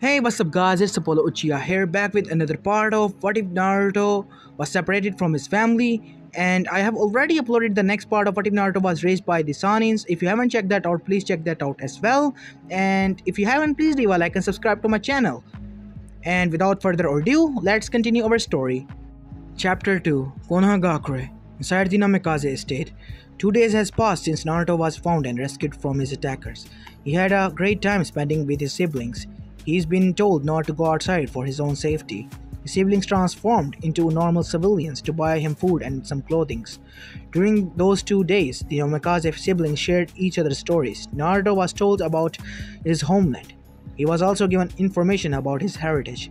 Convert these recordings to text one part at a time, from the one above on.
Hey, what's up guys, it's Apollo Uchiha here back with another part of What If Naruto was separated from his family, and I have already uploaded the next part of What If Naruto was raised by the Sanins. If you haven't checked that out, please check that out as well, and if you haven't, please leave a like and subscribe to my channel. And without further ado, let's continue our story. Chapter 2, Konohagakurei. Inside the Namikaze estate, 2 days has passed since Naruto was found and rescued from his attackers. He had a great time spending with his siblings. He's been told not to go outside for his own safety. His siblings transformed into normal civilians to buy him food and some clothing. During those 2 days, the Namikaze siblings shared each other's stories. Naruto was told about his homeland. He was also given information about his heritage.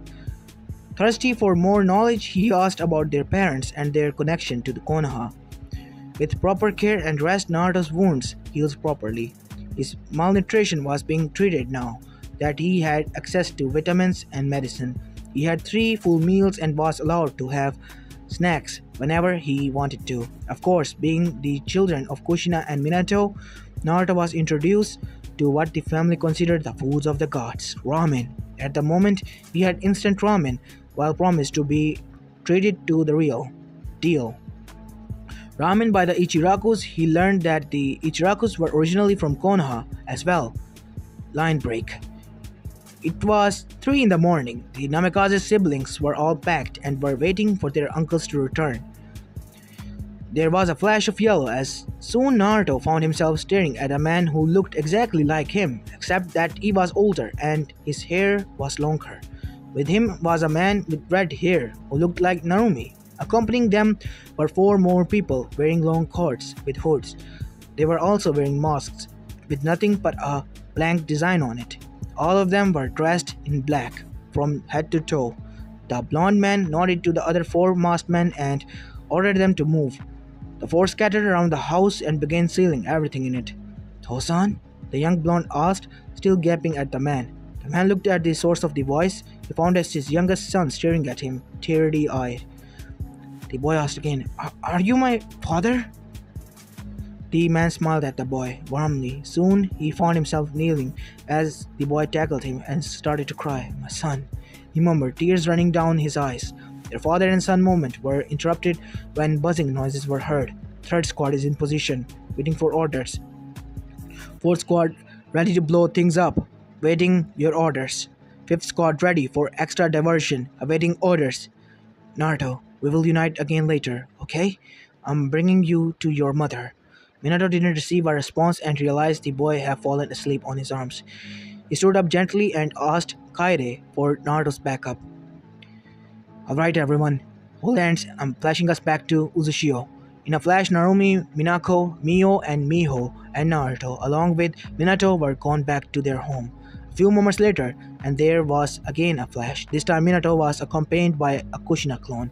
Thirsty for more knowledge, he asked about their parents and their connection to the Konoha. With proper care and rest, Naruto's wounds healed properly. His malnutrition was being treated now that he had access to vitamins and medicine. He had 3 full meals and was allowed to have snacks whenever he wanted to. Of course, being the children of Kushina and Minato, Naruto was introduced to what the family considered the foods of the gods, ramen. At the moment, he had instant ramen while promised to be treated to the real deal. Ramen by the Ichirakus, he learned that the Ichirakus were originally from Konoha as well. Line break. It was 3 in the morning. The Namikaze siblings were all packed and were waiting for their uncles to return. There was a flash of yellow as soon Naruto found himself staring at a man who looked exactly like him, except that he was older and his hair was longer. With him was a man with red hair who looked like Narumi. Accompanying them were 4 more people wearing long coats with hoods. They were also wearing masks with nothing but a blank design on it. All of them were dressed in black from head to toe. The blond man nodded to the other 4 masked men and ordered them to move. The 4 scattered around the house and began sealing everything in it. Tosan? The young blonde asked, still gaping at the man. The man looked at the source of the voice. He found his youngest son staring at him, teary-eyed. The boy asked again, Are you my father? The man smiled at the boy warmly. Soon he found himself kneeling as the boy tackled him and started to cry. My son, he murmured, tears running down his eyes. Their father and son moment were interrupted when buzzing noises were heard. Third squad is in position, waiting for orders. Fourth squad ready to blow things up, waiting your orders. Fifth squad ready for extra diversion, awaiting orders. Naruto, we will unite again later, okay? I'm bringing you to your mother. Minato didn't receive a response and realized the boy had fallen asleep on his arms. He stood up gently and asked Kaede for Naruto's backup. Alright everyone, hold hands, I'm flashing us back to Uzushio. In a flash, Narumi, Minako, Mio, and Miho and Naruto, along with Minato, were gone back to their home. A few moments later, and there was again a flash. This time Minato was accompanied by a Kushina clone.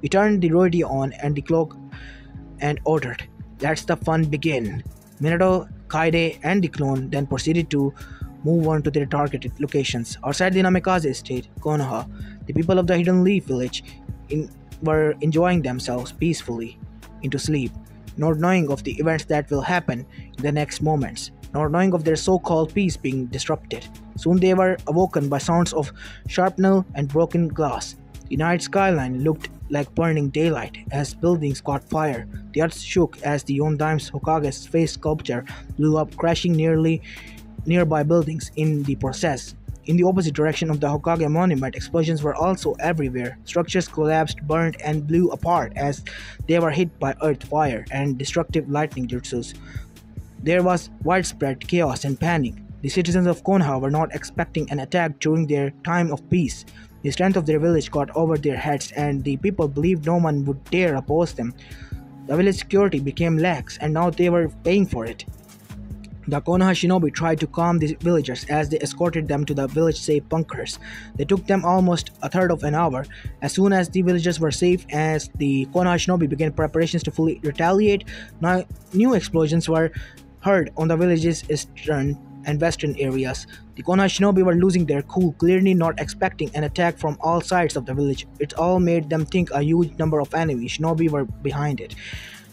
He turned the radio on and the clock and ordered, Let's the fun begin. Minato, Kaede, and the clone then proceeded to move on to their targeted locations. Outside the Namikaze estate, Konoha, the people of the Hidden Leaf village were enjoying themselves peacefully into sleep, not knowing of the events that will happen in the next moments, not knowing of their so-called peace being disrupted. Soon they were awoken by sounds of shrapnel and broken glass. The night skyline looked like burning daylight as buildings caught fire. The earth shook as the Yondaim's Hokage's face sculpture blew up, crashing nearby buildings in the process. In the opposite direction of the Hokage monument, explosions were also everywhere. Structures collapsed, burned, and blew apart as they were hit by earth, fire, and destructive lightning jutsus. There was widespread chaos and panic. The citizens of Konoha were not expecting an attack during their time of peace. The strength of their village got over their heads, and the people believed no one would dare oppose them. The village security became lax, and now they were paying for it. The Konoha shinobi tried to calm the villagers as they escorted them to the village-safe bunkers. They took them almost a third of an hour. As soon as the villagers were safe, as the Konoha shinobi began preparations to fully retaliate, new explosions were heard on the village's eastern and western areas. The Konoha shinobi were losing their cool, clearly not expecting an attack from all sides of the village. It all made them think a huge number of enemy shinobi were behind it.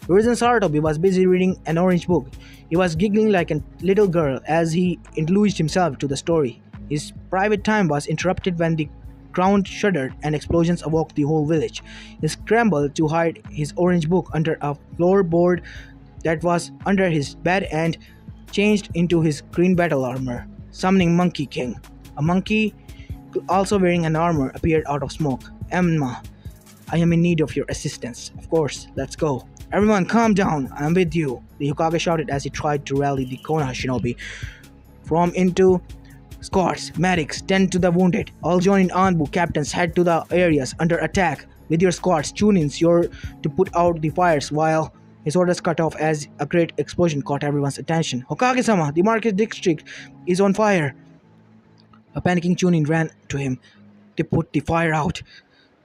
Risen Sarutobi was busy reading an orange book. He was giggling like a little girl as he introduced himself to the story. His private time was interrupted when the ground shuddered and explosions awoke the whole village. He scrambled to hide his orange book under a floorboard that was under his bed and changed into his green battle armor, summoning Monkey King. A monkey, also wearing an armor, appeared out of smoke. Emma, I am in need of your assistance. Of course, let's go. Everyone, calm down. I'm with you, the Hokage shouted as he tried to rally the Konoha shinobi. From into squads, medics, tend to the wounded. All join in Anbu captains head to the areas under attack. With your squads, tune-ins, you're to put out the fires while his orders cut off as a great explosion caught everyone's attention. Hokage-sama, the market district is on fire. A panicking Chunin ran to him to put the fire out.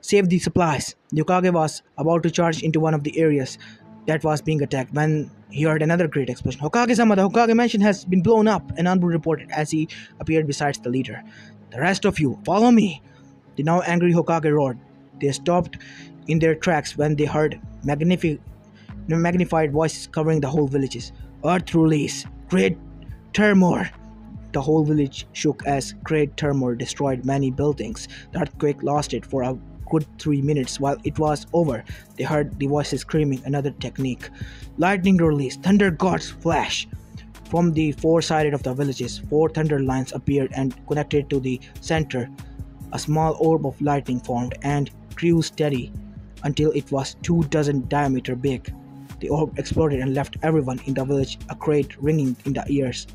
Save the supplies. The Hokage was about to charge into one of the areas that was being attacked when he heard another great explosion. Hokage-sama, the Hokage mansion has been blown up, and Anbu reported as he appeared beside the leader. The rest of you, follow me. The now angry Hokage roared. They stopped in their tracks when they heard magnified voices covering the whole villages. Earth release. Great tremor. The whole village shook as great tremor destroyed many buildings. The earthquake lasted for a good 3 minutes. While it was over, they heard the voices screaming another technique. Lightning release. Thunder gods flash. From the four sides of the villages, four thunder lines appeared and connected to the center. A small orb of lightning formed and grew steady until it was 24 diameter big. The orb exploded and left everyone in the village a great ringing in the ears.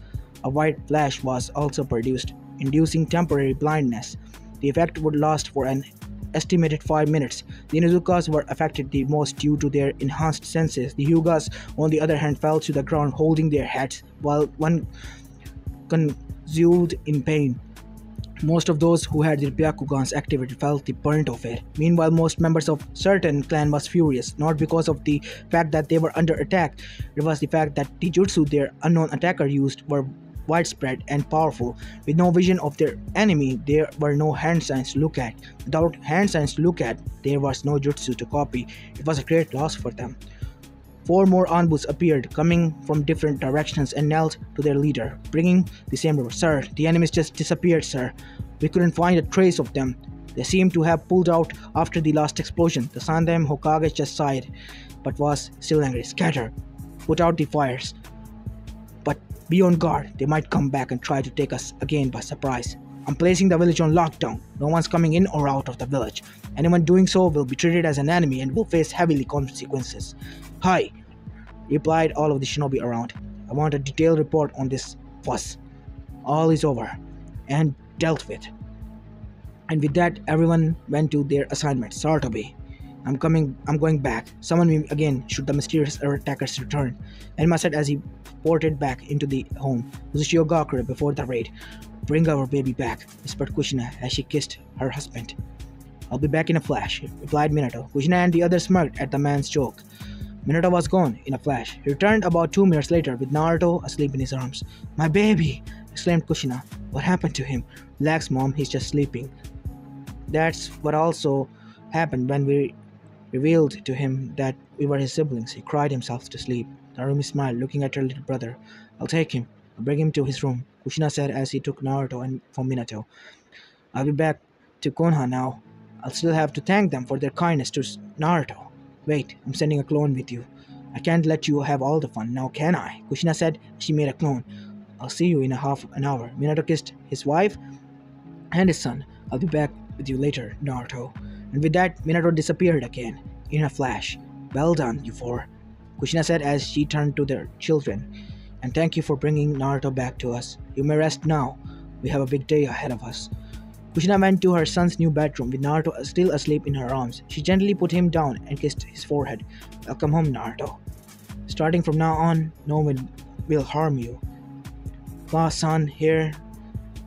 A white flash was also produced, inducing temporary blindness. The effect would last for an estimated 5 minutes. The Inuzukas were affected the most due to their enhanced senses. The Hyugas, on the other hand, fell to the ground holding their heads, while one convulsed in pain. Most of those who had their Byakugans activated felt the brunt of it. Meanwhile, most members of certain clan was furious, not because of the fact that they were under attack. It was the fact that the jutsu their unknown attacker used were widespread and powerful. With no vision of their enemy, there were no hand signs to look at. Without hand signs to look at, there was no jutsu to copy. It was a great loss for them. Four more Anbus appeared, coming from different directions and knelt to their leader, bringing the same report. Sir, the enemies just disappeared, sir. We couldn't find a trace of them. They seemed to have pulled out after the last explosion. The Sandem Hokage just sighed, but was still angry. Scatter. Put out the fires. But be on guard. They might come back and try to take us again by surprise. I'm placing the village on lockdown. No one's coming in or out of the village. Anyone doing so will be treated as an enemy and will face heavy consequences. Hi, replied all of the shinobi around. I want a detailed report on this fuss. All is over and dealt with. And with that, everyone went to their assignments. Sartobi, I'm going back. Summon me again should the mysterious attackers return. Enma said as he ported back into the home. Uchiha before the raid. Bring our baby back, whispered Kushina as she kissed her husband. I'll be back in a flash, replied Minato. Kushina and the others smirked at the man's joke. Minato was gone in a flash. He returned about 2 minutes later with Naruto asleep in his arms. My baby! Exclaimed Kushina. What happened to him? Relax, Mom, he's just sleeping. That's what also happened when we revealed to him that we were his siblings. He cried himself to sleep. Narumi smiled, looking at her little brother. I'll take him. I'll bring him to his room, Kushina said as he took Naruto and from Minato. I'll be back to Konoha now. I'll still have to thank them for their kindness to Naruto. Wait, I'm sending a clone with you. I can't let you have all the fun now, can I? Kushina said as she made a clone. I'll see you in a half an hour. Minato kissed his wife and his son. I'll be back with you later, Naruto. And with that, Minato disappeared again, in a flash. Well done, you four, Kushina said as she turned to their children. And thank you for bringing Naruto back to us. You may rest now. We have a big day ahead of us. Kushina went to her son's new bedroom with Naruto still asleep in her arms. She gently put him down and kissed his forehead. Welcome home, Naruto. Starting from now on, no one will harm you. Son here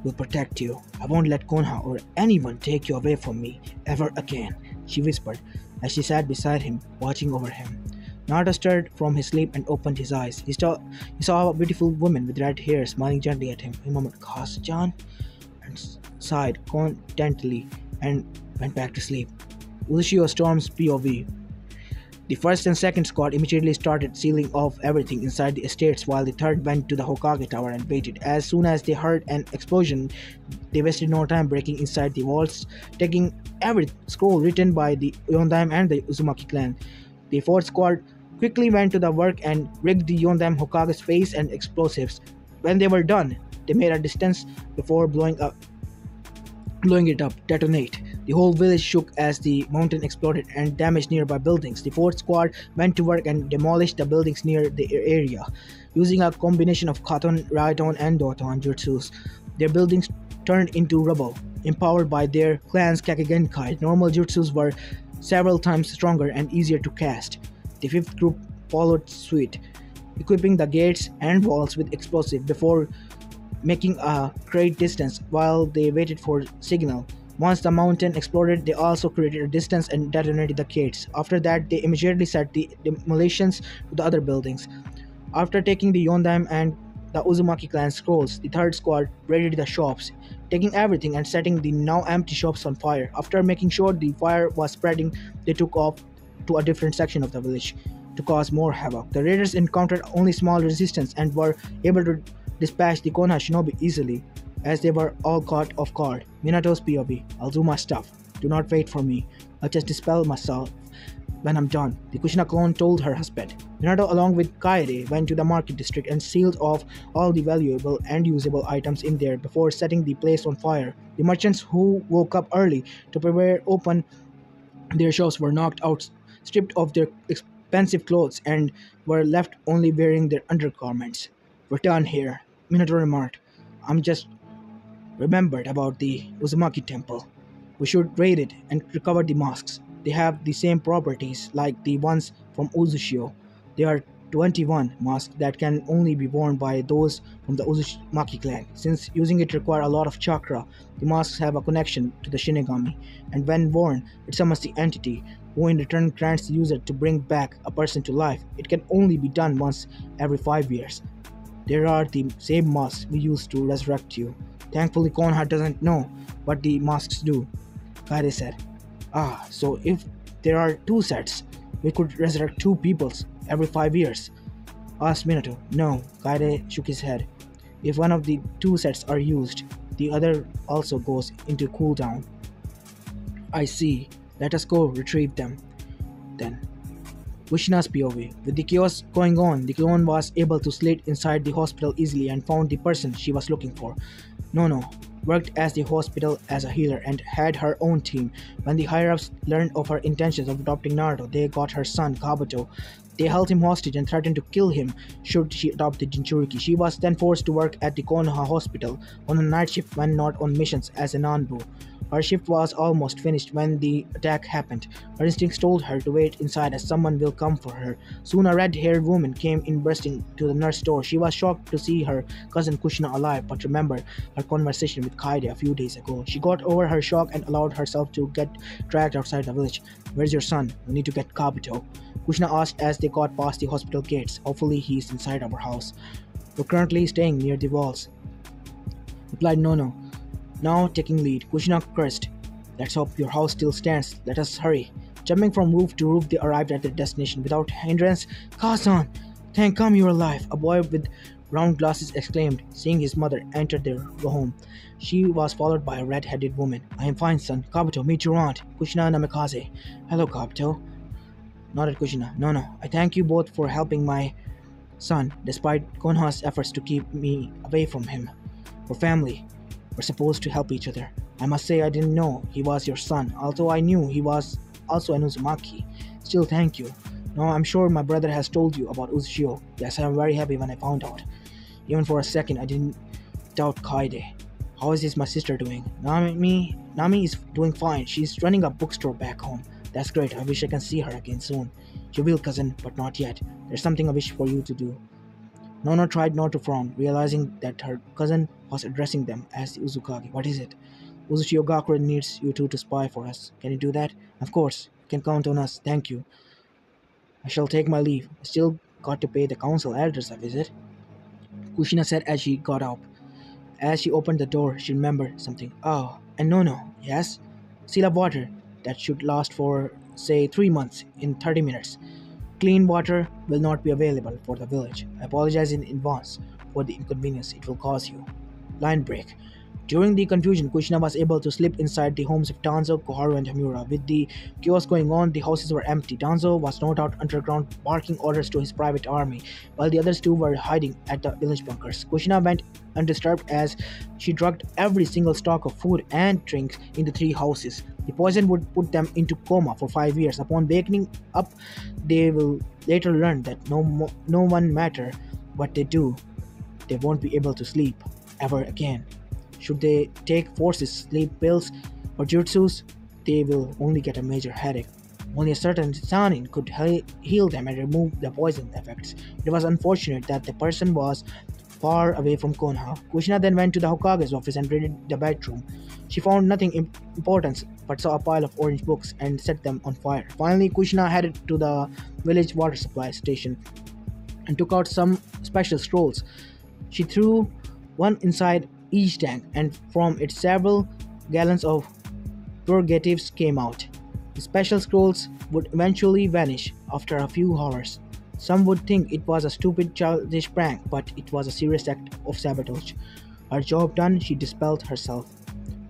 will protect you. I won't let Konoha or anyone take you away from me ever again, she whispered as she sat beside him, watching over him. Naruto stirred from his sleep and opened his eyes. He saw a beautiful woman with red hair smiling gently at him. He murmured, Kasa-chan, and sighed contentedly and went back to sleep. Uchiha Storm's POV. The first and second squad immediately started sealing off everything inside the estates while the third went to the Hokage tower and waited. As soon as they heard an explosion, they wasted no time breaking inside the walls, taking every scroll written by the Yondaime and the Uzumaki clan. The fourth squad quickly went to the work and rigged the Yondaime Hokage's face and explosives. When they were done, they made a distance before blowing it up, detonate. The whole village shook as the mountain exploded and damaged nearby buildings. The fourth squad went to work and demolished the buildings near the area. Using a combination of Katon, Raiton, and Doton jutsus, their buildings turned into rubble. Empowered by their clan's Kakegenkai, normal jutsus were several times stronger and easier to cast. The fifth group followed suit, equipping the gates and walls with explosive before making a great distance while they waited for signal. Once the mountain exploded, they also created a distance and detonated the gates. After that, they immediately set the demolitions to the other buildings. After taking the Yondaime and the Uzumaki clan scrolls, the third squad raided the shops, taking everything and setting the now empty shops on fire. After making sure the fire was spreading, they took off to a different section of the village to cause more havoc. The raiders encountered only small resistance and were able to dispatch the Konoha shinobi easily, as they were all caught off guard. Minato's POV. I'll do my stuff. Do not wait for me. I'll just dispel myself when I'm done, the Kushina clone told her husband. Minato, along with Kaede, went to the market district and sealed off all the valuable and usable items in there before setting the place on fire. The merchants who woke up early to prepare open their shops were knocked out, stripped of their expensive clothes, and were left only wearing their undergarments. Return here, Minato remarked. I'm just remembered about the Uzumaki temple. We should raid it and recover the masks. They have the same properties like the ones from Uzushio. There are 21 masks that can only be worn by those from the Uzumaki clan. Since using it requires a lot of chakra, the masks have a connection to the Shinigami, and when worn, it summons the entity, who in return grants the user to bring back a person to life. It can only be done once every 5 years. There are the same masks we use to resurrect you. Thankfully, Konoha doesn't know what the masks do, Kaede said. Ah, so if there are two sets, we could resurrect two peoples every 5 years, asked Minato. No, Kaede shook his head. If one of the two sets are used, the other also goes into cooldown. I see. Let us go retrieve them, then. Kushina's POV. With the chaos going on, the clone was able to slid inside the hospital easily and found the person she was looking for. Nono worked as the hospital as a healer and had her own team. When the higher-ups learned of her intentions of adopting Naruto, they got her son, Kabuto. They held him hostage and threatened to kill him should she adopt the Jinchuriki. She was then forced to work at the Konoha hospital on a night shift when not on missions as a Nanbu. Her shift was almost finished when the attack happened. Her instincts told her to wait inside as someone will come for her. Soon a red-haired woman came in bursting to the nurse door. She was shocked to see her cousin Kushina alive, but remembered her conversation with Kaede a few days ago. She got over her shock and allowed herself to get dragged outside the village. Where's your son? We need to get Kabuto, Kushina asked as they got past the hospital gates. Hopefully he's inside our house. We're currently staying near the walls, replied Nono, now taking lead. Kushina cursed. Let's hope your house still stands. Let us hurry. Jumping from roof to roof, they arrived at their destination without hindrance. Kazan! Thank God you're alive, a boy with round glasses exclaimed, seeing his mother enter their home. She was followed by a red-headed woman. I am fine, son. Kabuto, meet your aunt, Kushina Namikaze. Hello, Kabuto, nodded Kushina. No, I thank you both for helping my son, despite Konoha's efforts to keep me away from him. We're family. We're supposed to help each other. I must say I didn't know he was your son, although I knew he was also an Uzumaki. Still, thank you. Now I'm sure my brother has told you about Uzushio. Yes, I'm very happy when I found out. Even for a second, I didn't doubt Kaede. How is my sister doing? Nami is doing fine. She's running a bookstore back home. That's great. I wish I can see her again soon. She will, cousin, but not yet. There's something I wish for you to do. Nono tried not to frown, realizing that her cousin was addressing them as the Uzukage. What is it? Uchiha needs you two to spy for us. Can you do that? Of course. You can count on us. Thank you. I shall take my leave. I still got to pay the council elders a visit, Kushina said as she got up. As she opened the door, she remembered something. Oh, and Nono, yes? Seal of water. That should last for, say, 3 months in 30 minutes. Clean water will not be available for the village. I apologize in advance for the inconvenience it will cause you. Line break. During the confusion, Kushina was able to slip inside the homes of Danzo, Koharu, and Hamura. With the chaos going on, the houses were empty. Danzo was no doubt underground, barking orders to his private army, while the others two were hiding at the village bunkers. Kushina went undisturbed as she drugged every single stock of food and drinks in the three houses. The poison would put them into coma for 5 years. Upon waking up, they will later learn that no one matter what they do, they won't be able to sleep ever again. Should they take forces, sleep pills, or jutsus, they will only get a major headache. Only a certain Sanin could heal them and remove the poison effects. It was unfortunate that the person was far away from Konoha. Kushina then went to the Hokage's office and raided the bedroom. She found nothing important but saw a pile of orange books and set them on fire. Finally, Kushina headed to the village water supply station and took out some special scrolls. She threw one inside each tank, and from it several gallons of purgatives came out. The special scrolls would eventually vanish after a few hours. Some would think it was a stupid childish prank, but it was a serious act of sabotage. Her job done, she dispelled herself.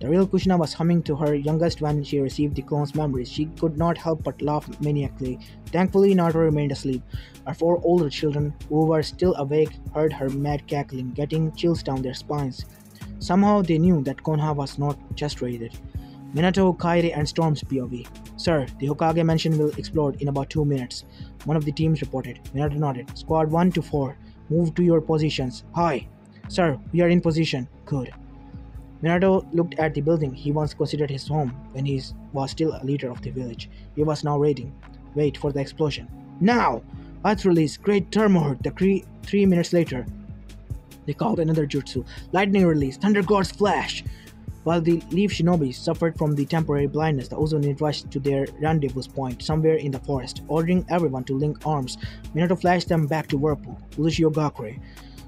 The real Kushina was humming to her youngest when she received the clone's memories. She could not help but laugh maniacally. Thankfully, Naruto remained asleep. Her four older children, who were still awake, heard her mad cackling, getting chills down their spines. Somehow they knew that Konoha was not just raided. Minato, Kairi, and Storm's POV. Sir, the Hokage mansion will explode in about 2 minutes. One of the teams reported. Minato nodded. Squad 1 to 4. Move to your positions. Hi. Sir, we are in position. Good. Minato looked at the building he once considered his home when he was still a leader of the village. He was now raiding. Wait for the explosion. Now! Earth release. Great turmoil. The 3 minutes later. They called another jutsu. Lightning release. Thunder God's flash. While the Leaf Shinobi suffered from the temporary blindness, the Uzonin rushed to their rendezvous point somewhere in the forest, ordering everyone to link arms. Minato flashed them back to Whirlpool, Uchiha.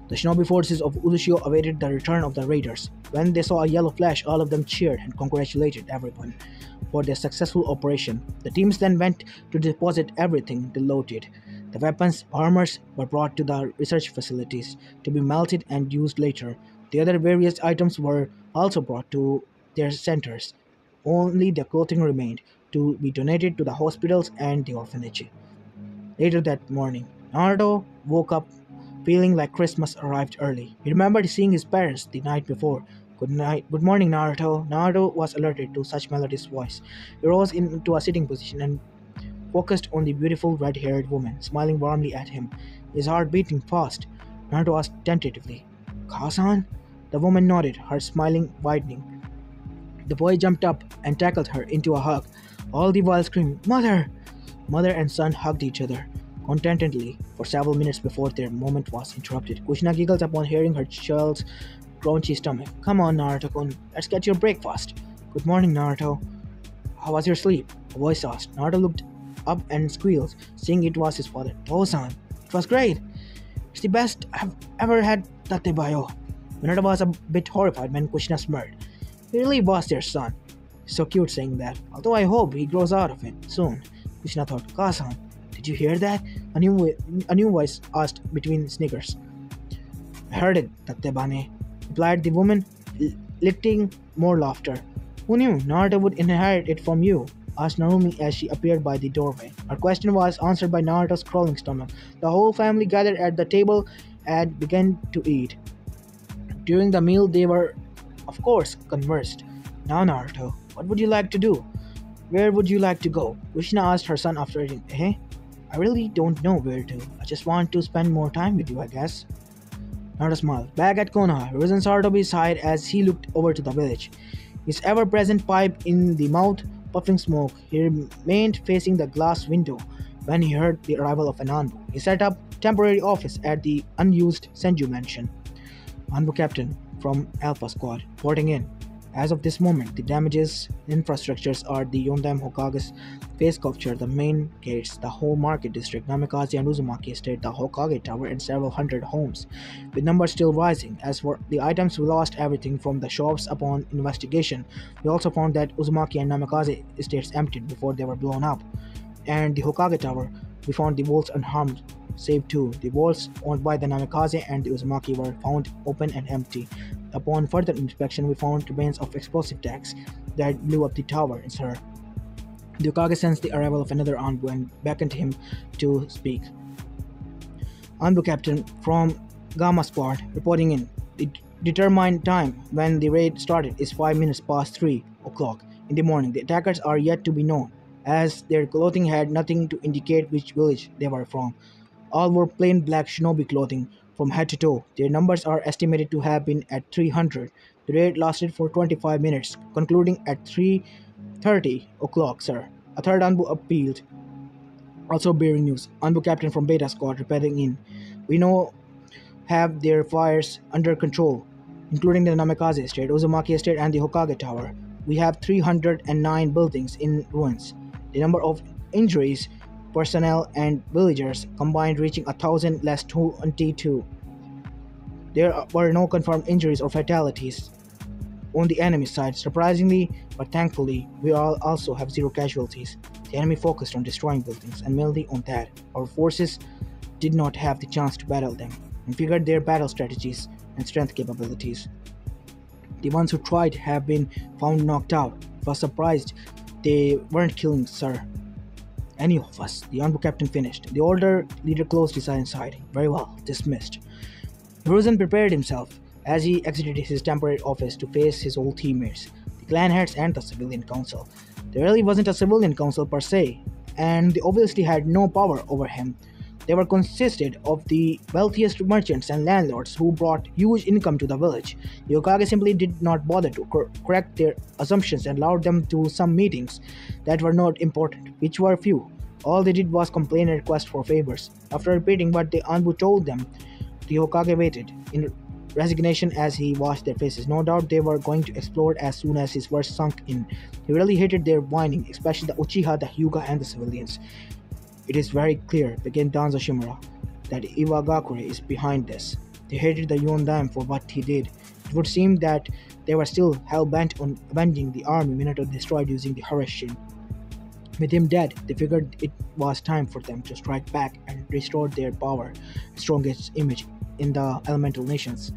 The shinobi forces of Uchiha awaited the return of the raiders. When they saw a yellow flash, all of them cheered and congratulated everyone for their successful operation. The teams then went to deposit everything they loaded. The weapons, armors were brought to the research facilities to be melted and used later. The other various items were also brought to their centers. Only the clothing remained to be donated to the hospitals and the orphanage. Later that morning, Naruto woke up feeling like Christmas arrived early. He remembered seeing his parents the night before. Good morning, Naruto. Naruto was alerted to such melodious voice. He rose into a sitting position and focused on the beautiful red-haired woman, smiling warmly at him, his heart beating fast. Naruto asked tentatively, Kazan? The woman nodded, her smiling widening. The boy jumped up and tackled her into a hug, all the while screaming, Mother! Mother and son hugged each other contentedly for several minutes before their moment was interrupted. Kushina giggled upon hearing her child's crunchy stomach. Come on, Naruto-kun, let's get your breakfast. Good morning, Naruto. How was your sleep? The voice asked. Naruto looked up and squealed, seeing it was his father. Tosan, it was great. It's the best I've ever had, Tatebayo. Minato was a bit horrified when Kushina smirked. He really was their son. So cute saying that, although I hope he grows out of it soon. Kushina thought, Kazan, did you hear that? A new voice asked between snickers. I heard it, Tatebane, replied the woman, lifting more laughter. Who knew Naruto would inherit it from you? Asked Narumi as she appeared by the doorway. Her question was answered by Naruto's crawling stomach. The whole family gathered at the table and began to eat. During the meal, they were, of course, conversed. Now, Naruto, what would you like to do? Where would you like to go? Kushina asked her son after eating. I really don't know where to. I just want to spend more time with you, I guess. Naruto smiled. Back at Konoha, risen Sarutobi's side as he looked over to the village. His ever-present pipe in the mouth, puffing smoke, he remained facing the glass window when he heard the arrival of an Anbu. He set up temporary office at the unused Senju mansion. Anbu Captain from Alpha Squad, reporting in. As of this moment, the damages infrastructures are the Yondam Hokage's face sculpture, the main gates, the whole market district, Namikaze and Uzumaki Estate, the Hokage Tower, and several hundred homes, with numbers still rising. As for the items, we lost everything from the shops upon investigation. We also found that Uzumaki and Namikaze estates emptied before they were blown up, and the Hokage Tower We found the vaults unharmed, save two. The vaults owned by the Namikaze and the Uzumaki were found open and empty. Upon further inspection, we found remains of explosive attacks that blew up the tower, sir. The Hokage sensed the arrival of another Anbu and beckoned him to speak. Anbu Captain from Gamma Squad reporting in. The determined time when the raid started is 5 minutes past 3 o'clock in the morning. The attackers are yet to be known, as their clothing had nothing to indicate which village they were from. All wore plain black shinobi clothing from head to toe. Their numbers are estimated to have been at 300. The raid lasted for 25 minutes, concluding at 3:30 o'clock, sir. A third Anbu appealed. Also bearing news. Anbu Captain from Beta Squad reporting in. We know have their fires under control, including the Namikaze Estate, Uzumaki Estate, and the Hokage Tower. We have 309 buildings in ruins. The number of injuries, personnel, and villagers combined reaching 1,000 less 22. There were no confirmed injuries or fatalities on the enemy side, surprisingly, but thankfully, we all also have zero casualties. The enemy focused on destroying buildings, and mainly on that. Our forces did not have the chance to battle them, and figured their battle strategies and strength capabilities. The ones who tried have been found knocked out. I was surprised they weren't killing, sir. Any of us, the Anbu Captain finished. The older leader closed his eye inside. Very well, dismissed. Hiruzen prepared himself as he exited his temporary office to face his old teammates, the clan heads and the civilian council. There really wasn't a civilian council per se, and they obviously had no power over him. They were consisted of the wealthiest merchants and landlords who brought huge income to the village. The Hokage simply did not bother to correct their assumptions and allowed them to some meetings that were not important, which were few. All they did was complain and request for favors. After repeating what the Anbu told them, the Hokage waited in resignation as he watched their faces. No doubt they were going to explode as soon as his words sunk in. He really hated their whining, especially the Uchiha, the Hyuga, and the civilians. It is very clear, began Danzo Shimura, that Iwagakure is behind this. They hated the Yondaime for what he did. It would seem that they were still hell-bent on avenging the army Minato destroyed using the Harashin. With him dead, they figured it was time for them to strike back and restore their power and strongest image in the elemental nations.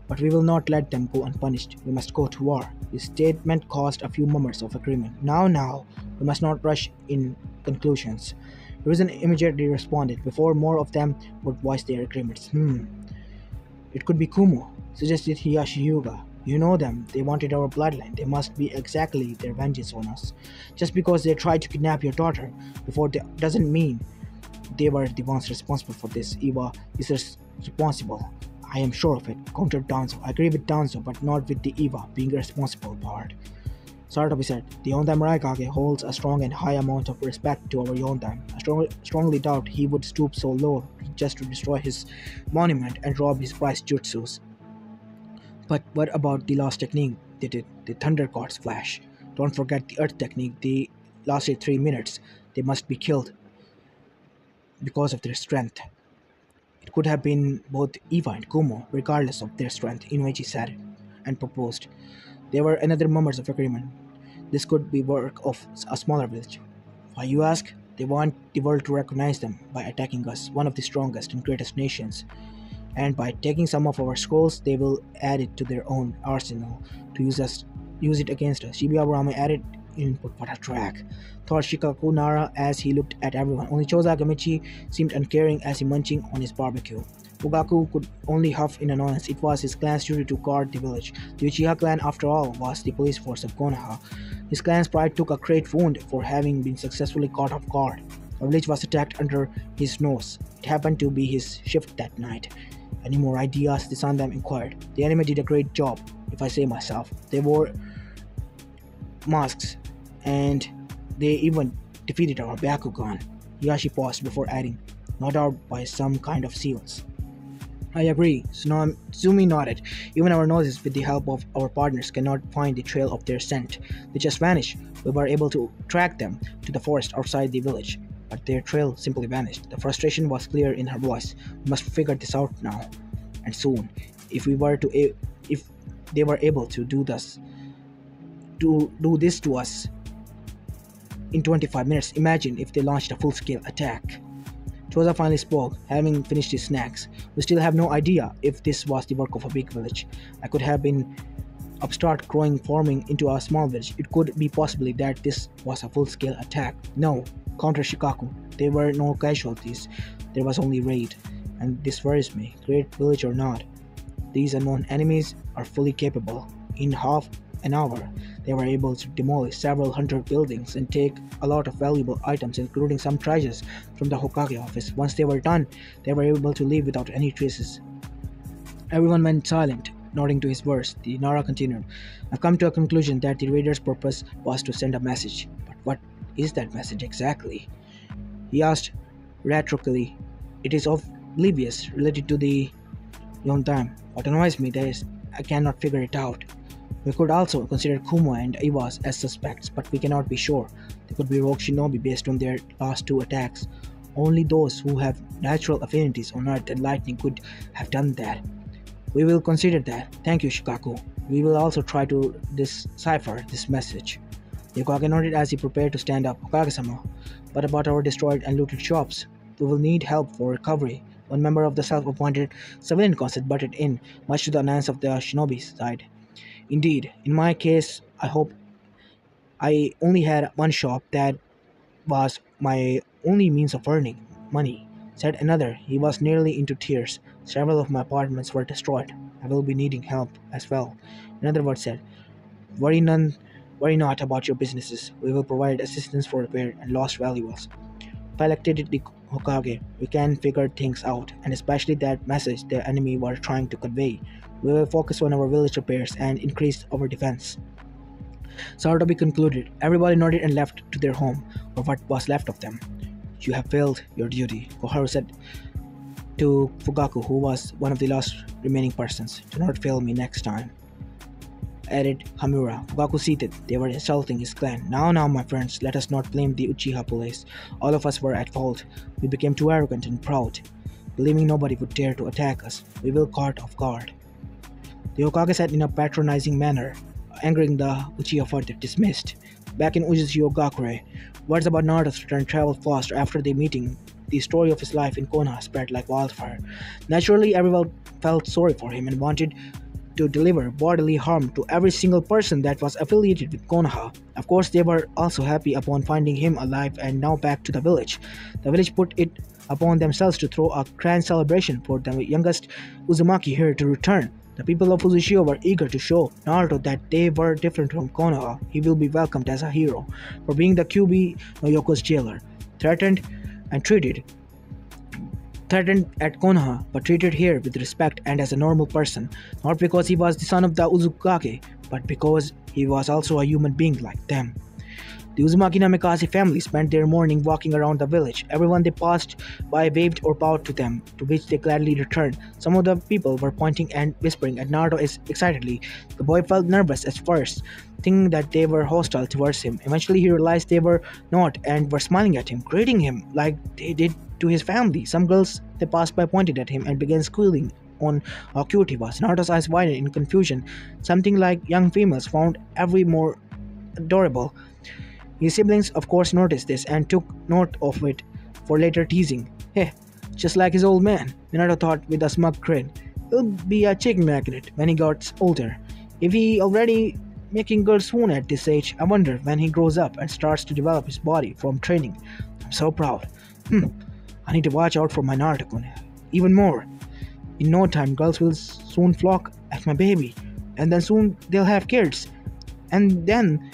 But we will not let them go unpunished. We must go to war. This statement caused a few murmurs of agreement. Now, we must not rush in conclusions. Hiruzen immediately responded before more of them would voice their agreements. It could be Kumo, suggested Hiyashi Hyuga. You know them, they wanted our bloodline. They must be exactly their vengeance on us. Just because they tried to kidnap your daughter before doesn't mean they were the ones responsible for this. Iwa is responsible. I am sure of it, countered Danzo. I agree with Danzo, but not with the Iwa being responsible part. Saratobi said, the Yondaime Raikage holds a strong and high amount of respect to our Yondaime. I strongly doubt he would stoop so low just to destroy his monument and rob his prized jutsus. But what about the last technique they did, the Thunder God's Flash? Don't forget the Earth technique, they lasted 3 minutes. They must be killed because of their strength. It could have been both Eva and Kumo, regardless of their strength, Inuichi said, and proposed. There were another murmurs of agreement. This could be work of a smaller village. Why, you ask? They want the world to recognize them by attacking us, one of the strongest and greatest nations. And by taking some of our scrolls, they will add it to their own arsenal to use it against us. Shibuya Rame added input. What a track, thought Shikaku Nara as he looked at everyone. Only Choza Gamichi seemed uncaring as he munching on his barbecue. Fugaku could only huff in annoyance. It was his clan's duty to guard the village. The Uchiha clan, after all, was the police force of Konoha. His clan's pride took a great wound for having been successfully caught off guard. The village was attacked under his nose. It happened to be his shift that night. Any more ideas? The Sandam inquired. The enemy did a great job, if I say myself. They wore masks, and they even defeated our Bakugan. Hiyashi paused before adding, no doubt by some kind of seals. I agree, Tsumi nodded. Even our noses, with the help of our partners, cannot find the trail of their scent. They just vanish. We were able to track them to the forest outside the village, but their trail simply vanished. The frustration was clear in her voice. We must figure this out now, and soon. If they were able to do this to us in 25 minutes, imagine if they launched a full-scale attack. Choza finally spoke, having finished his snacks. We still have no idea if this was the work of a big village. I could have been upstart growing forming into a small village. It could be possibly that this was a full-scale attack. No, counter Shikaku. There were no casualties. There was only raid. And this worries me, great village or not. These unknown enemies are fully capable. In half an hour, they were able to demolish several hundred buildings and take a lot of valuable items, including some treasures from the Hokage office. Once they were done, they were able to leave without any traces. Everyone went silent, nodding to his words. The Nara continued. I've come to a conclusion that the raider's purpose was to send a message. But what is that message exactly? He asked rhetorically. It is oblivious, related to the Yontam. What annoys me is I cannot figure it out. We could also consider Kuma and Iwas as suspects, but we cannot be sure. They could be rogue shinobi based on their last two attacks. Only those who have natural affinities on earth and lightning could have done that. We will consider that. Thank you, Shikaku. We will also try to decipher this message. The Hokage nodded as he prepared to stand up. Hokage-sama, what about our destroyed and looted shops? We will need help for recovery. One member of the self-appointed civilian council butted in, much to the annoyance of the shinobi side. Indeed, in my case, I hope I only had one shop that was my only means of earning money, said another. He was nearly into tears. Several of my apartments were destroyed. I will be needing help as well. Another word said, worry not about your businesses. We will provide assistance for repair and lost valuables. Piloted the Hokage, we can figure things out, and especially that message the enemy were trying to convey. We will focus on our village repairs and increase our defense. Sarutobi concluded. Everybody nodded and left to their home, or what was left of them. You have failed your duty, Koharu said to Fugaku, who was one of the last remaining persons. Do not fail me next time, added Hamura. Fugaku seated. They were insulting his clan. Now, my friends, let us not blame the Uchiha police. All of us were at fault. We became too arrogant and proud, believing nobody would dare to attack us. We will caught off guard. The Hokage said in a patronizing manner, angering the Uchiha further. Dismissed. Back in Uchiha, words about Naruto's return traveled fast after the meeting. The story of his life in Konoha spread like wildfire. Naturally, everyone felt sorry for him and wanted to deliver bodily harm to every single person that was affiliated with Konoha. Of course, they were also happy upon finding him alive and now back to the village. The village put it upon themselves to throw a grand celebration for the youngest Uzumaki here to return. The people of Uchiha were eager to show Naruto that they were different from Konoha. He will be welcomed as a hero for being the Kyuubi no Yoko's jailer, threatened at Konoha, but treated here with respect and as a normal person, not because he was the son of the Uzumaki, but because he was also a human being like them. The Uzumaki Namikaze family spent their morning walking around the village. Everyone they passed by waved or bowed to them, to which they gladly returned. Some of the people were pointing and whispering at Naruto excitedly. The boy felt nervous at first, thinking that they were hostile towards him. Eventually he realized they were not and were smiling at him, greeting him like they did to his family. Some girls they passed by pointed at him and began squealing on how cute he was. Naruto's eyes widened in confusion, something like young females found every more adorable. His siblings of course noticed this and took note of it for later teasing. Hey, just like his old man, Naruto thought with a smug grin. He'll be a chicken magnet when he gets older. If he already making girls swoon at this age, I wonder when he grows up and starts to develop his body from training. I'm so proud. I need to watch out for my Naruto-kun. Even more. In no time, girls will soon flock at my baby. And then soon they'll have kids. And then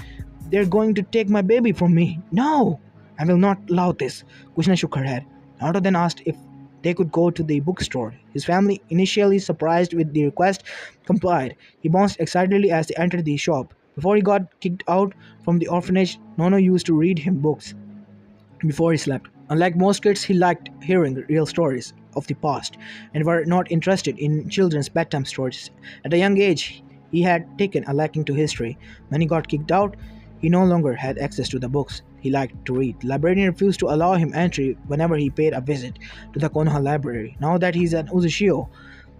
they're going to take my baby from me. No! I will not allow this. Kushina shook her head. Naruto then asked if they could go to the bookstore. His family, initially surprised with the request, complied. He bounced excitedly as they entered the shop. Before he got kicked out from the orphanage, Nono used to read him books before he slept. Unlike most kids, he liked hearing real stories of the past and were not interested in children's bedtime stories. At a young age, he had taken a liking to history. When he got kicked out, he no longer had access to the books he liked to read. The librarian refused to allow him entry whenever he paid a visit to the Konoha library. Now that he's an Uzushio,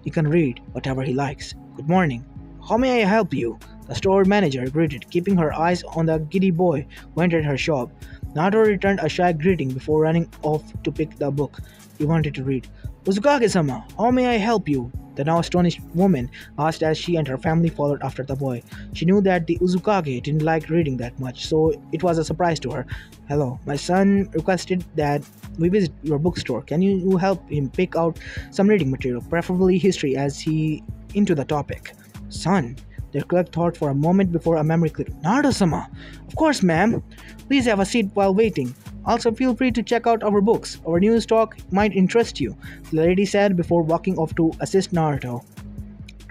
he can read whatever he likes. Good morning. How may I help you? The store manager greeted, keeping her eyes on the giddy boy who entered her shop. Naruto returned a shy greeting before running off to pick the book he wanted to read. Uzukage-sama, how may I help you? The now astonished woman asked as she and her family followed after the boy. She knew that the Uzukage didn't like reading that much, so it was a surprise to her. Hello, my son requested that we visit your bookstore. Can you help him pick out some reading material, preferably history, as he into the topic? Son, the clerk thought for a moment before a memory clicked. Naruto-sama! Of course, ma'am. Please have a seat while waiting. Also, feel free to check out our books. Our new stock might interest you, the lady said before walking off to assist Naruto.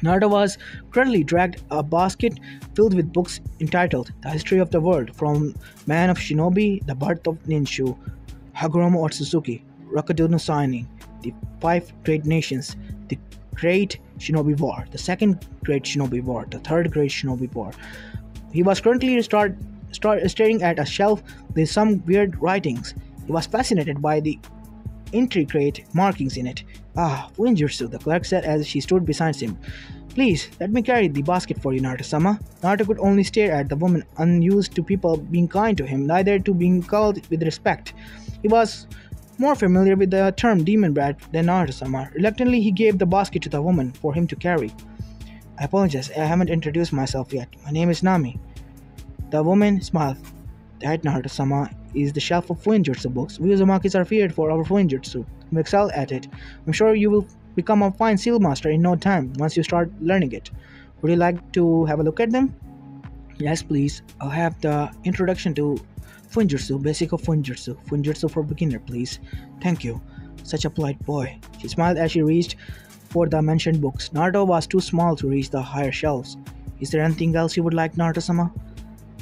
Naruto was currently dragged a basket filled with books entitled The History of the World, from Man of Shinobi, The Birth of Ninshu, Hagoromo Otsutsuki, Rakudo no Signing, The Five Great Nations, The Great Shinobi War, The Second Great Shinobi War, The Third Great Shinobi War. He was currently staring at a shelf with some weird writings. He was fascinated by the intricate markings in it. Ah, Fuinjutsu, the clerk said as she stood beside him. Please, let me carry the basket for you, Naruto-sama. Naruto could only stare at the woman, unused to people being kind to him, neither to being called with respect. He was more familiar with the term demon brat than Naruto-sama. Reluctantly, he gave the basket to the woman for him to carry. I apologize, I haven't introduced myself yet. My name is Nami. The woman smiled. That, Naruto-sama, is the shelf of Fuinjutsu books. We Uzumakis are feared for our Fuinjutsu. We excel at it. I'm sure you will become a fine seal master in no time once you start learning it. Would you like to have a look at them? Yes, please. I'll have the introduction to Fuinjutsu, basic of Fuinjutsu. Fuinjutsu for beginner, please. Thank you. Such a polite boy. She smiled as she reached for the mentioned books. Naruto was too small to reach the higher shelves. Is there anything else you would like, Naruto-sama?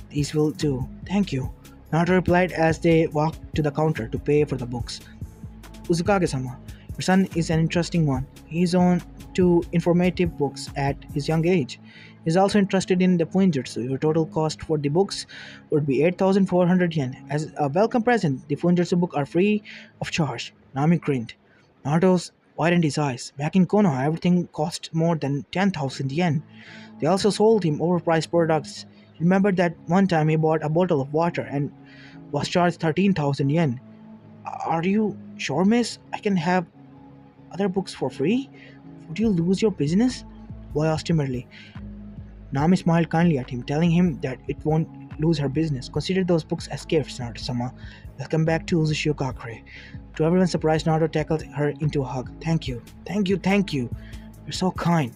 These will do. Thank you. Naruto replied as they walked to the counter to pay for the books. Uzukage-sama, your son is an interesting one. He is on to informative books at his young age. He is also interested in the Fuinjutsu. Your total cost for the books would be 8,400 yen. As a welcome present, the Fuinjutsu books are free of charge. Nami grinned. Naruto widened his eyes. Back in Konoha, everything cost more than 10,000 yen. They also sold him overpriced products. Remember that one time he bought a bottle of water and was charged 13,000 yen. Are you sure, miss? I can have other books for free? Would you lose your business? Boy asked timidly. Nami smiled kindly at him, telling him that it won't lose her business. Consider those books as gifts, Naruto-sama. Welcome back to Uchiha. To everyone's surprise, Naruto tackled her into a hug. Thank you, thank you, thank you. You're so kind.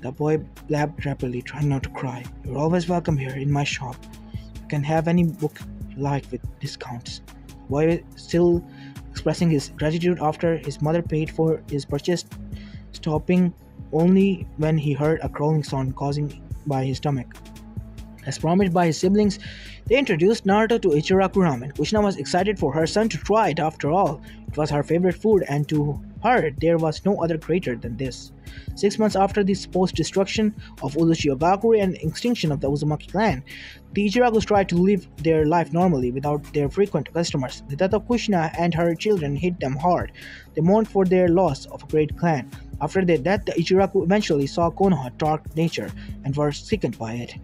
The boy blabbed rapidly, trying not to cry. You're always welcome here in my shop. You can have any book you like with discounts. The boy, still expressing his gratitude after his mother paid for his purchase, stopping only when he heard a crawling sound caused by his stomach. As promised by his siblings, they introduced Naruto to Ichiraku ramen. Kushina was excited for her son to try it after all. It was her favorite food, and to her, there was no other greater than this. 6 months after the supposed destruction of Uchiha and extinction of the Uzumaki clan, the Ichirakus tried to live their life normally without their frequent customers. The death of Kushina and her children hit them hard. They mourned for their loss of a great clan. After their death, the Ichiraku eventually saw Konoha's dark nature and were sickened by it.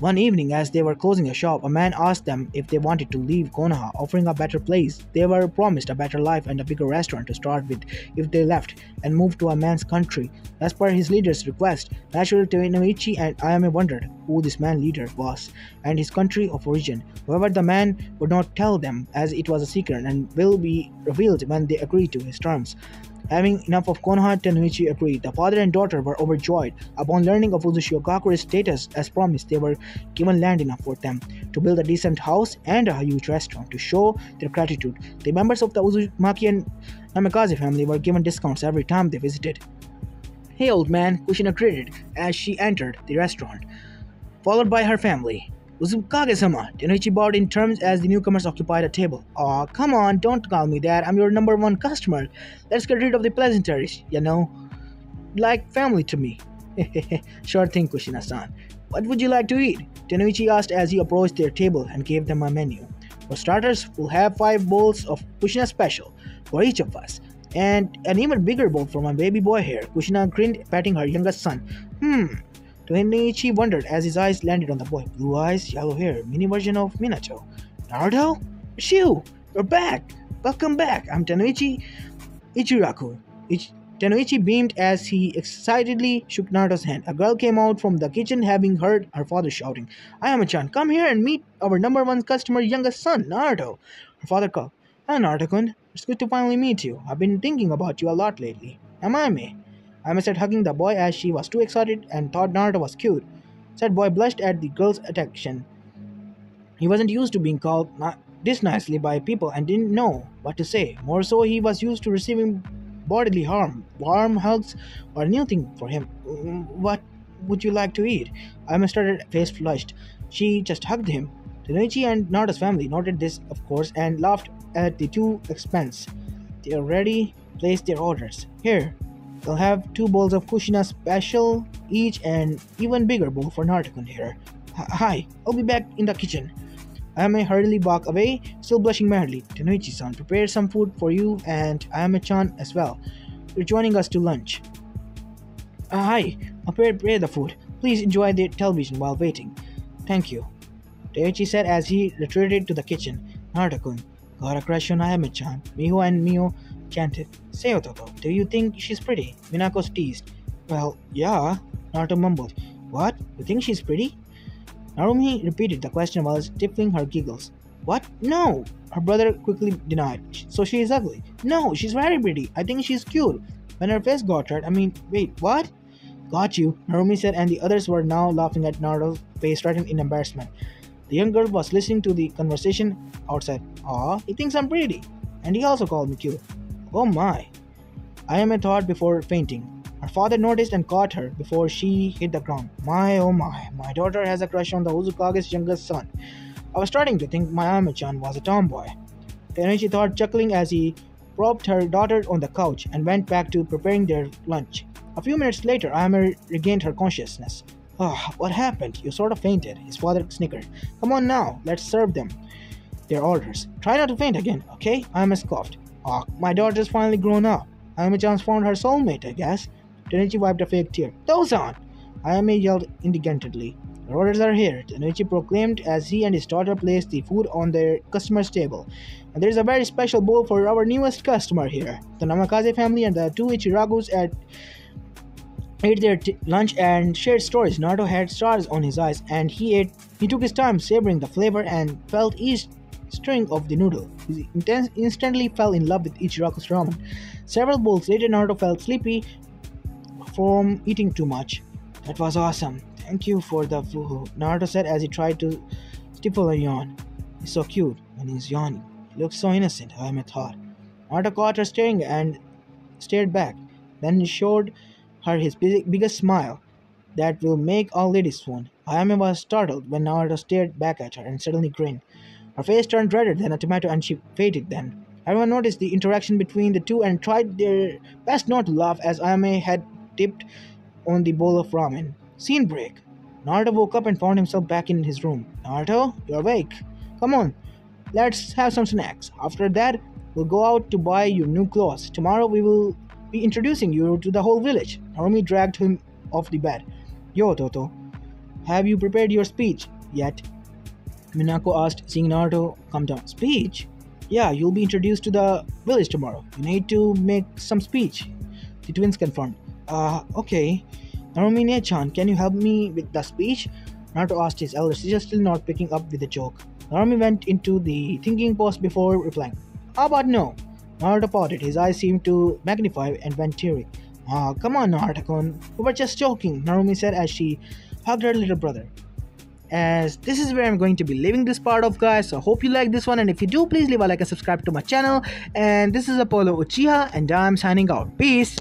One evening, as they were closing a shop, a man asked them if they wanted to leave Konoha, offering a better place. They were promised a better life and a bigger restaurant to start with if they left and moved to a man's country. As per his leader's request, naturally Toinoichi and Ayame wondered who this man leader was and his country of origin. However, the man would not tell them as it was a secret and will be revealed when they agree to his terms. Having enough of Konoha, Tenoichi agreed. The father and daughter were overjoyed. Upon learning of Uchiha status, as promised, they were given land enough for them to build a decent house and a huge restaurant to show their gratitude. The members of the Uzumaki and Namikaze family were given discounts every time they visited. Hey old man, Kushina greeted as she entered the restaurant, followed by her family. Uzukage-sama, Tenoichi bowed in terms as the newcomers occupied a table. Aw, come on, don't call me that. I'm your number one customer. Let's get rid of the pleasantries, you know. Like family to me. Sure thing, Kushina-san. What would you like to eat? Tenoichi asked as he approached their table and gave them a menu. For starters, we'll have 5 bowls of Kushina special for each of us. And an even bigger bowl for my baby boy here. Kushina grinned, patting her youngest son. Tenoichi wondered as his eyes landed on the boy. Blue eyes, yellow hair, mini version of Minato. Naruto? It's you! You're back! Welcome back! I'm Tanoichi Ichiraku. Tanoichi beamed as he excitedly shook Naruto's hand. A girl came out from the kitchen having heard her father shouting, I am a chan, come here and meet our number one customer, youngest son, Naruto. Her father called, Hi Naruto-kun, it's good to finally meet you. I've been thinking about you a lot lately. Am I me? Ayame said, hugging the boy as she was too excited and thought Naruto was cute. Said boy blushed at the girl's attention. He wasn't used to being called this nicely by people and didn't know what to say. More so, he was used to receiving bodily harm. Warm hugs were a new thing for him. What would you like to eat? Ayame started face flushed. She just hugged him. Tenoichi and Naruto's family noted this, of course, and laughed at the two expense. They already placed their orders. Here, they'll have 2 bowls of Kushina special each and even bigger bowl for Naruto-kun here. Hi, I'll be back in the kitchen. Ayame hurriedly walked away, still blushing madly. Tenoichi-san, prepare some food for you and Ayame-chan as well. You're joining us to lunch. Hi, I'll prepare the food. Please enjoy the television while waiting. Thank you. Teiichi said as he retreated to the kitchen. Naruto-kun, got a crush on Ayame-chan. Miho and Mio chanted. Say Ototo, do you think she's pretty? Minako teased. Well, yeah, Naruto mumbled. What? You think she's pretty? Narumi repeated the question while stifling her giggles. What? No! Her brother quickly denied. So she is ugly. No, she's very pretty. I think she's cute. When her face got red, wait, what? Got you, Narumi said, and the others were now laughing at Naruto's face right in embarrassment. The young girl was listening to the conversation outside. Aw, he thinks I'm pretty. And he also called me cute. Oh my. Ayame thought before fainting. Her father noticed and caught her before she hit the ground. My oh my daughter has a crush on the Uzukage's youngest son. I was starting to think my Ayame-chan was a tomboy. Tenichi thought, chuckling as he propped her daughter on the couch and went back to preparing their lunch. A few minutes later, Ayame regained her consciousness. Oh, what happened? You sort of fainted, his father snickered. Come on now, let's serve them their orders. Try not to faint again, okay? Ayame scoffed. Oh, my daughter's finally grown up. Ayame-chan's found her soulmate, I guess. Tenichi wiped a fake tear. Those-on! Ayame yelled indignantly. The orders are here, Tenichi proclaimed as he and his daughter placed the food on their customer's table. And there's a very special bowl for our newest customer here. The Namikaze family and the two Ichiragus ate their lunch and shared stories. Naruto had stars on his eyes, and he took his time savoring the flavor and felt each string of the noodle. He instantly fell in love with Ichiraku's ramen. Several bowls later, Naruto felt sleepy from eating too much. That was awesome. Thank you for the food, Naruto said as he tried to stifle a yawn. He's so cute when he's yawning. He looks so innocent, Ayame thought. Naruto caught her staring and stared back. Then he showed her his biggest smile that will make all ladies swoon. Ayame was startled when Naruto stared back at her and suddenly grinned. Her face turned redder than a tomato and she fainted then. Everyone noticed the interaction between the two and tried their best not to laugh as Ayame had dipped on the bowl of ramen. Scene break. Naruto woke up and found himself back in his room. Naruto, you're awake. Come on, let's have some snacks. After that, we'll go out to buy you new clothes. Tomorrow we will be introducing you to the whole village. Narumi dragged him off the bed. Yo, Toto, have you prepared your speech yet? Minako asked, seeing Naruto come down. Speech? Yeah, you'll be introduced to the village tomorrow. You need to make some speech. The twins confirmed. Okay. Narumi-ne-chan, can you help me with the speech? Naruto asked his elder sister, still not picking up with the joke. Narumi went into the thinking pose before replying. How about no? Naruto pouted. His eyes seemed to magnify and went teary. Come on, Naruto-kun. We were just joking, Narumi said as she hugged her little brother. As this is where I'm going to be leaving this part of, guys. So I hope you like this one, and if you do, please leave a like and subscribe to my channel. And this is Apollo Uchiha, and I'm signing out. Peace.